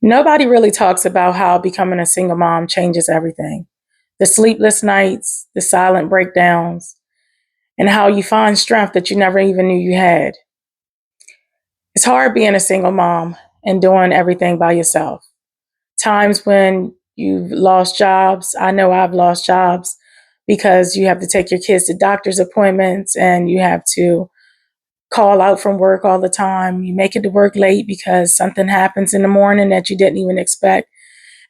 Nobody really talks about how becoming a single mom changes everything. The sleepless nights, the silent breakdowns, and how you find strength that you never even knew you had. It's hard being a single mom and doing everything by yourself. Times when you've lost jobs, I know I've lost jobs because you have to take your kids to doctor's appointments and you have to call out from work all the time. You make it to work late because something happens in the morning that you didn't even expect,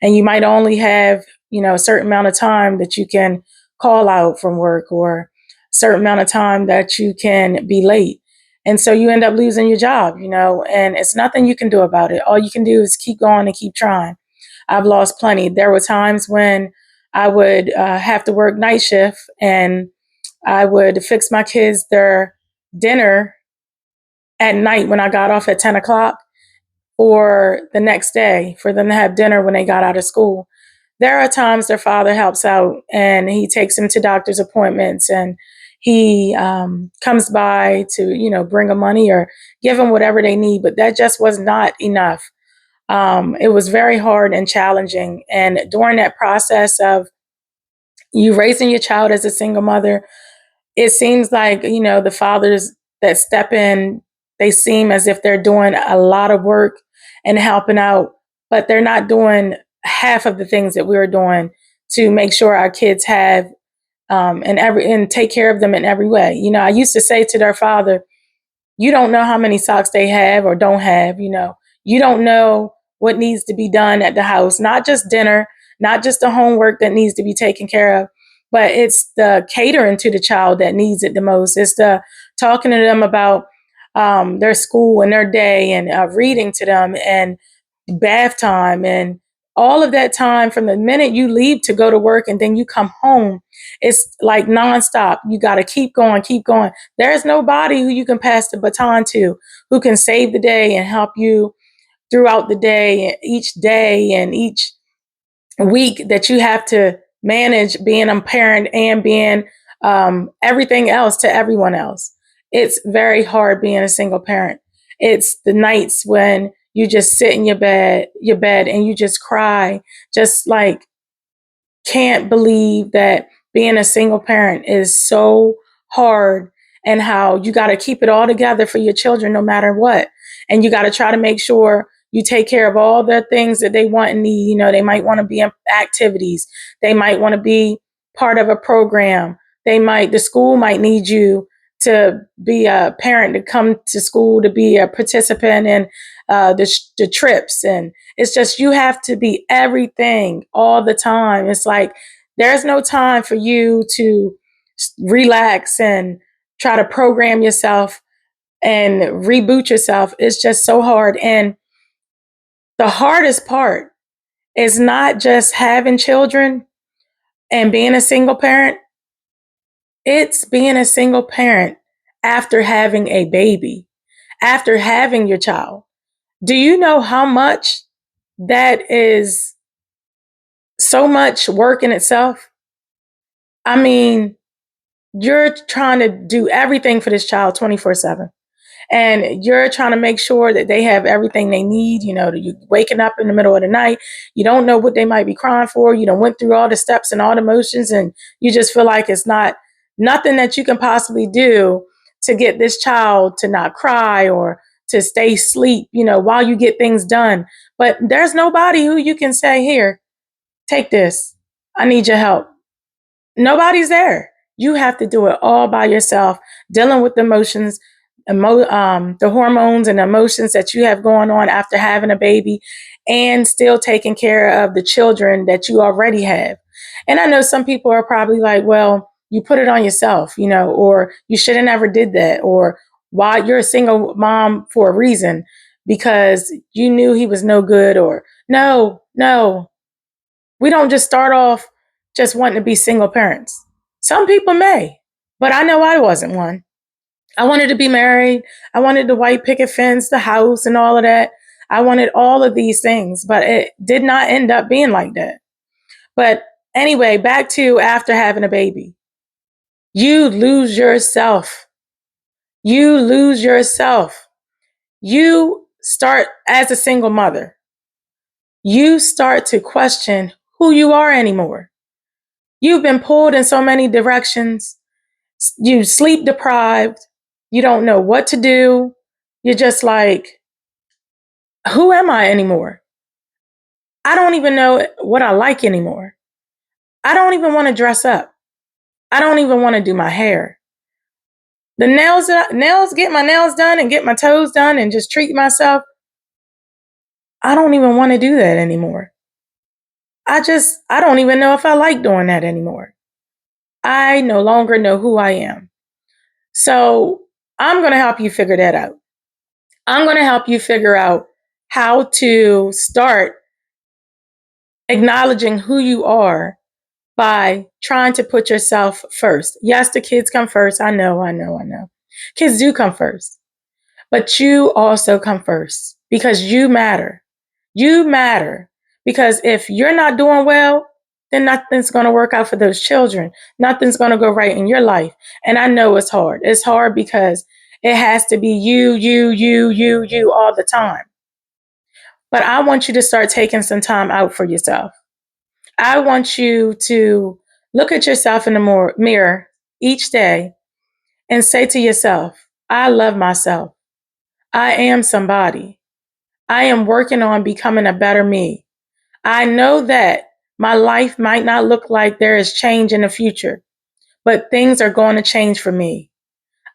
and you might only have a certain amount of time that you can call out from work, or a certain amount of time that you can be late, and so you end up losing your job, and it's nothing you can do about it. All you can do is keep going and keep trying. I've lost plenty. There were times when I would have to work night shift, and I would fix my kids their dinner at night when I got off at 10 o'clock, or the next day for them to have dinner when they got out of school. There are times their father helps out and he takes them to doctor's appointments, and he comes by to, bring them money or give them whatever they need. But that just was not enough. It was very hard and challenging. And during that process of you raising your child as a single mother, it seems like, the fathers that step in, they seem as if they're doing a lot of work and helping out, but they're not doing half of the things that we were doing to make sure our kids have and take care of them in every way. I used to say to their father, you don't know how many socks they have or don't have. You don't know what needs to be done at the house, not just dinner, not just the homework that needs to be taken care of, but it's the catering to the child that needs it the most. It's the talking to them about their school and their day, and reading to them, and bath time, and all of that time from the minute you leave to go to work and then you come home. It's like nonstop. You got to keep going, keep going. There's nobody who you can pass the baton to, who can save the day and help you throughout the day and each week that you have to manage being a parent and being everything else to everyone else. It's very hard being a single parent. It's the nights when you just sit in your bed and you just cry, just like can't believe that being a single parent is so hard, and how you got to keep it all together for your children no matter what. And you got to try to make sure you take care of all the things that they want and need. They might want to be in activities. They might want to be part of a program. The school might need you to be a parent, to come to school, to be a participant in the trips. And it's just, you have to be everything all the time. It's like there's no time for you to relax and try to program yourself and reboot yourself. It's just so hard. And the hardest part is not just having children and being a single parent, it's being a single parent after having a baby, after having your child. Do you know how much that is? So much work in itself. I mean, you're trying to do everything for this child 24/7. And you're trying to make sure that they have everything they need. You're waking up in the middle of the night. You don't know what they might be crying for. You don't went through all the steps and all the motions, and you just feel like it's not nothing that you can possibly do to get this child to not cry or to stay asleep, while you get things done. But there's nobody who you can say, here, take this. I need your help. Nobody's there. You have to do it all by yourself, dealing with the emotions, the hormones and emotions that you have going on after having a baby, and still taking care of the children that you already have. And I know some people are probably like, well, you put it on yourself, or you should have never did that, or why you're a single mom for a reason, because you knew he was no good, or no, no, we don't just start off just wanting to be single parents. Some people may, but I know I wasn't one. I wanted to be married. I wanted the white picket fence, the house, and all of that. I wanted all of these things, but it did not end up being like that. But anyway, back to after having a baby, you lose yourself. You lose yourself. You start as a single mother. you start to question who you are anymore. You've been pulled in so many directions. You sleep deprived. You don't know what to do. You're just like, who am I anymore? I don't even know what I like anymore. I don't even want to dress up. I don't even want to do my hair. The get my nails done and get my toes done and just treat myself. I don't even want to do that anymore. I don't even know if I like doing that anymore. I no longer know who I am. So I'm going to help you figure that out. I'm going to help you figure out how to start acknowledging who you are by trying to put yourself first. Yes, the kids come first. I know. Kids do come first, but you also come first because you matter. You matter because if you're not doing well, then nothing's going to work out for those children. Nothing's going to go right in your life. And I know it's hard. It's hard because it has to be you all the time. But I want you to start taking some time out for yourself. I want you to look at yourself in the mirror each day and say to yourself, I love myself. I am somebody. I am working on becoming a better me. I know that my life might not look like there is change in the future, but things are going to change for me.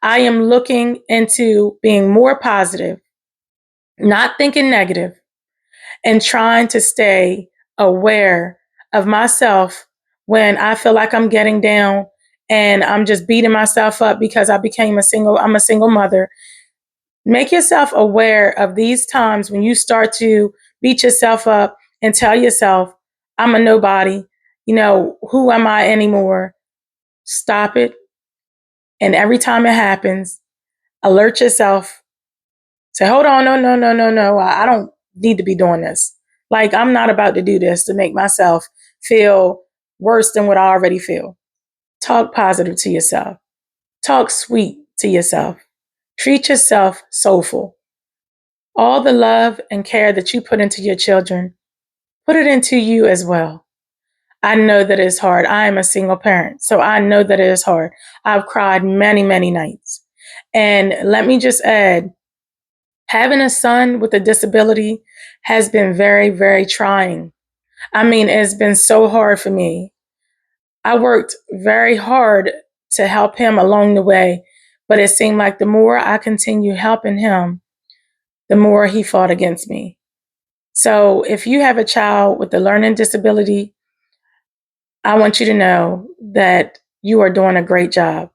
I am looking into being more positive, not thinking negative, and trying to stay aware of myself when I feel like I'm getting down and I'm just beating myself up because I'm a single mother. Make yourself aware of these times when you start to beat yourself up and tell yourself, I'm a nobody. Who am I anymore? Stop it. And every time it happens, alert yourself. Say, hold on, no. I don't need to be doing this. Like, I'm not about to do this to make myself feel worse than what I already feel. Talk positive to yourself. Talk sweet to yourself. Treat yourself soulful. All the love and care that you put into your children, put it into you as well. I know that it's hard. I am a single parent, so I know that it is hard. I've cried many, many nights. And let me just add, having a son with a disability has been very, very trying. I mean, it's been so hard for me. I worked very hard to help him along the way, but it seemed like the more I continued helping him, the more he fought against me. So if you have a child with a learning disability, I want you to know that you are doing a great job.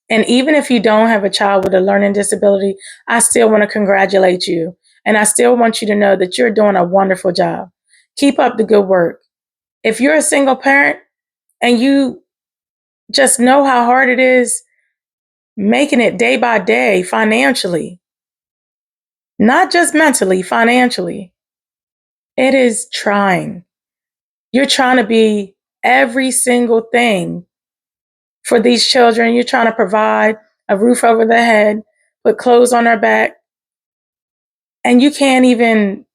And even if you don't have a child with a learning disability, I still want to congratulate you. And I still want you to know that you're doing a wonderful job. Keep up the good work. If you're a single parent and you just know how hard it is making it day by day financially, not just mentally, financially, it is trying. You're trying to be every single thing for these children. You're trying to provide a roof over their head, put clothes on their back, and you don't even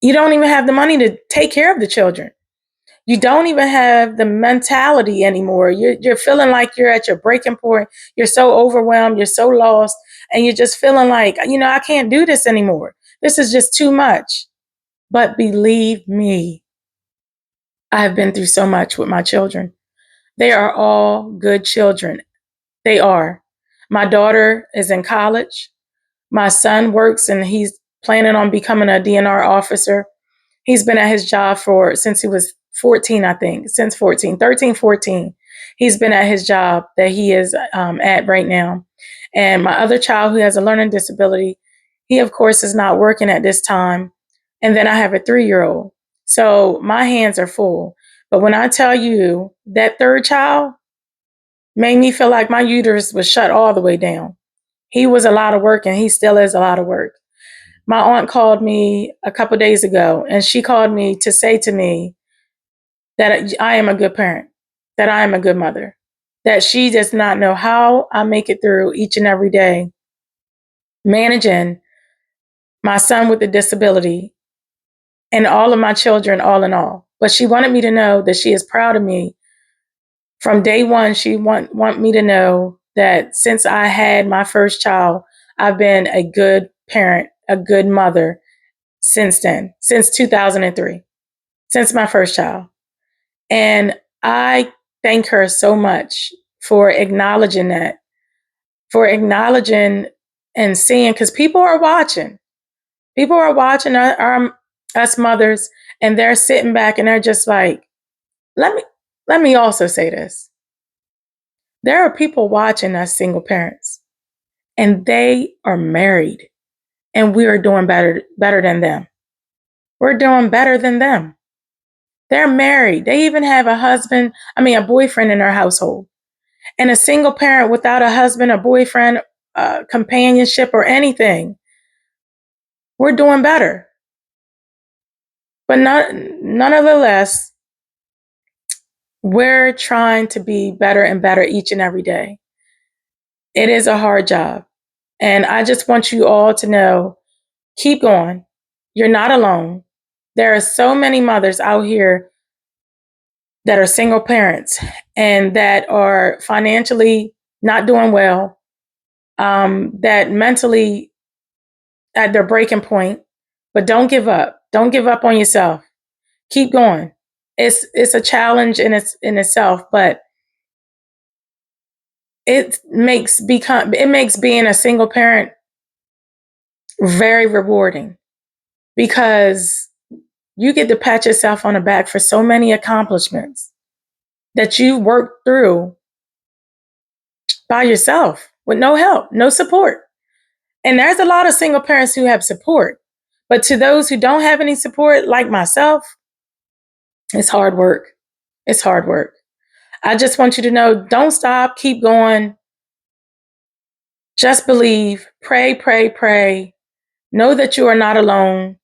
have the money to take care of the children. You don't even have the mentality anymore. You're feeling like you're at your breaking point. You're so overwhelmed. You're so lost. And you're just feeling like, I can't do this anymore. This is just too much. But believe me, I have been through so much with my children. They are all good children. They are. My daughter is in college. My son works and he's planning on becoming a DNR officer. He's been at his job since he was 14, I think, since 14, 13, 14. He's been at his job that he is at right now. And my other child who has a learning disability, he, of course, is not working at this time. And then I have a 3-year-old. So my hands are full. But when I tell you that third child made me feel like my uterus was shut all the way down. He was a lot of work and he still is a lot of work. My aunt called me a couple days ago and she called me to say to me that I am a good parent, that I am a good mother, that she does not know how I make it through each and every day managing my son with a disability and all of my children, all in all. But she wanted me to know that she is proud of me. From day one, she want me to know that since I had my first child, I've been a good parent, a good mother since then, since 2003, since my first child. And I thank her so much for acknowledging that, for acknowledging and seeing, because people are watching. People are watching us mothers, and they're sitting back and they're just like, let me also say this. There are people watching us single parents, and they are married, and we are doing better than them. We're doing better than them. They're married. They even have a boyfriend in their household. And a single parent without a husband, a boyfriend, companionship, or anything, we're doing better. But nonetheless, we're trying to be better and better each and every day. It is a hard job. And I just want you all to know, keep going. You're not alone. There are so many mothers out here that are single parents and that are financially not doing well, that mentally at their breaking point. But don't give up. Don't give up on yourself. Keep going. It's a challenge in itself, but it makes being a single parent very rewarding, because you get to pat yourself on the back for so many accomplishments that you worked through by yourself with no help, no support. And there's a lot of single parents who have support, but to those who don't have any support, like myself, it's hard work. It's hard work. I just want you to know, don't stop, keep going. Just believe, pray, pray, pray. Know that you are not alone.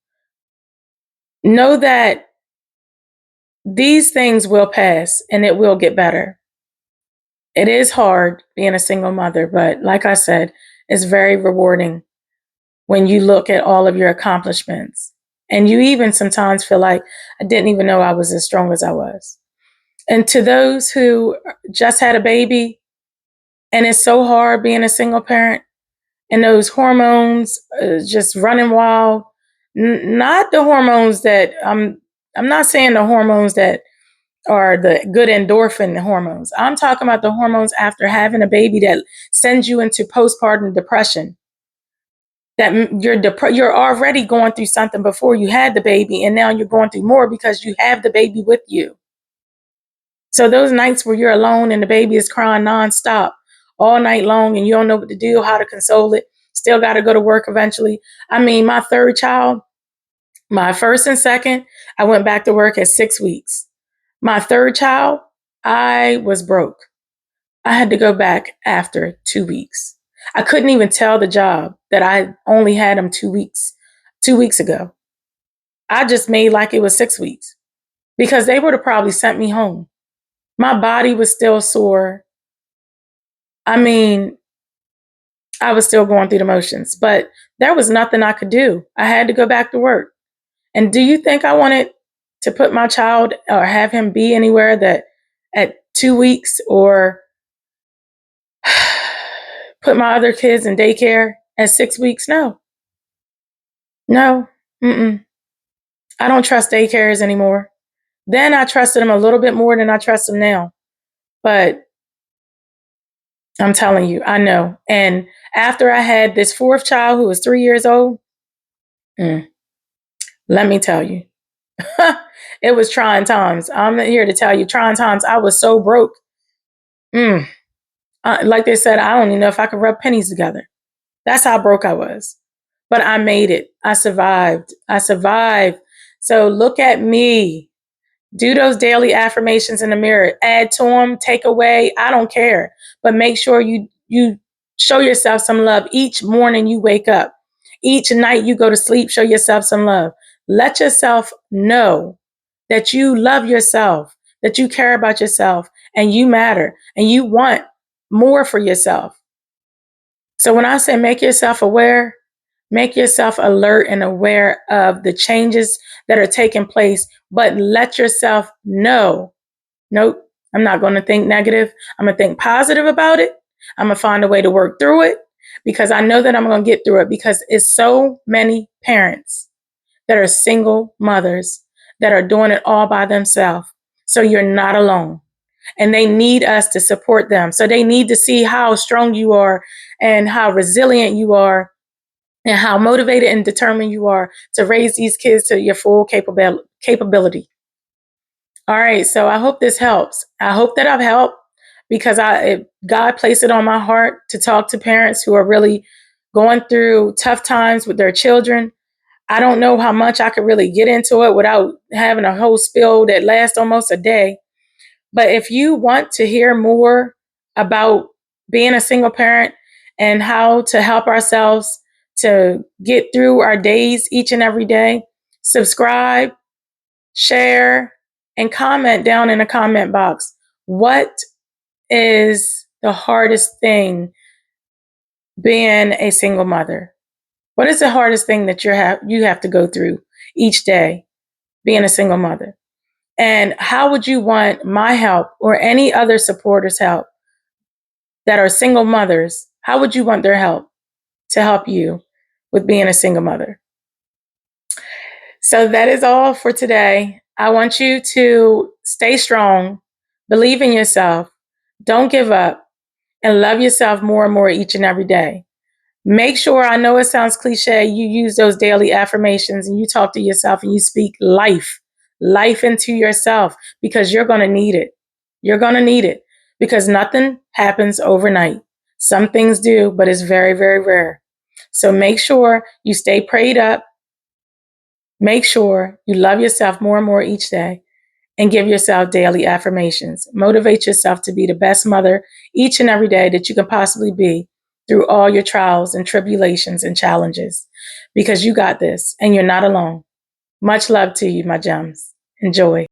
Know that these things will pass and it will get better. It is hard being a single mother, but like I said, it's very rewarding when you look at all of your accomplishments. And you even sometimes feel like, I didn't even know I was as strong as I was. And to those who just had a baby, and it's so hard being a single parent, and those hormones just running wild. Not the hormones that I'm not saying the hormones that are the good endorphin hormones. I'm talking about the hormones after having a baby that sends you into postpartum depression. That you're already going through something before you had the baby, and now you're going through more because you have the baby with you. So those nights where you're alone and the baby is crying nonstop all night long, and you don't know what to do, how to console it, still got to go to work eventually. I mean, my third child, my first and second, I went back to work at 6 weeks. My third child, I was broke. I had to go back after 2 weeks. I couldn't even tell the job that I only had him 2 weeks ago. I just made like it was 6 weeks, because they would have probably sent me home. My body was still sore. I mean, I was still going through the motions, but there was nothing I could do. I had to go back to work. And do you think I wanted to put my child or have him be anywhere that at 2 weeks, or put my other kids in daycare at 6 weeks? No, no, mm-mm. I don't trust daycares anymore. Then I trusted them a little bit more than I trust them now. But I'm telling you, I know. And after I had this fourth child who was 3 years old, let me tell you, it was trying times. I'm here to tell you, trying times. I was so broke. Like they said, I don't even know if I could rub pennies together. That's how broke I was. But I made it. I survived. I survived. So look at me. Do those daily affirmations in the mirror. Add to them, take away. I don't care. But make sure you show yourself some love each morning you wake up. Each night you go to sleep, show yourself some love. Let yourself know that you love yourself, that you care about yourself, and you matter, and you want more for yourself. So when I say make yourself aware, Make yourself alert and aware of the changes that are taking place, but let yourself know, nope, I'm not going to think negative. I'm going to think positive about it. I'm going to find a way to work through it because I know that I'm going to get through it because it's so many parents that are single mothers that are doing it all by themselves. So you're not alone. And they need us to support them. So they need to see how strong you are and how resilient you are and how motivated and determined you are to raise these kids to your full capability. All right, so I hope this helps. I hope that I've helped because God placed it on my heart to talk to parents who are really going through tough times with their children. I don't know how much I could really get into it without having a whole spill that lasts almost a day. But if you want to hear more about being a single parent and how to help ourselves to get through our days each and every day, subscribe, share, and comment down in the comment box. What is the hardest thing being a single mother? What is the hardest thing that you have to go through each day being a single mother? And how would you want my help or any other supporters' help that are single mothers? How would you want their help to help you with being a single mother? So that is all for today. I want you to stay strong, believe in yourself, don't give up, and love yourself more and more each and every day. Make sure, I know it sounds cliche, you use those daily affirmations and you talk to yourself and you speak life into yourself because you're going to need it. You're going to need it because nothing happens overnight. Some things do, but it's very, very rare. So make sure you stay prayed up. Make sure you love yourself more and more each day and give yourself daily affirmations. Motivate yourself to be the best mother each and every day that you can possibly be through all your trials and tribulations and challenges because you got this and you're not alone. Much love to you, my gems. Enjoy.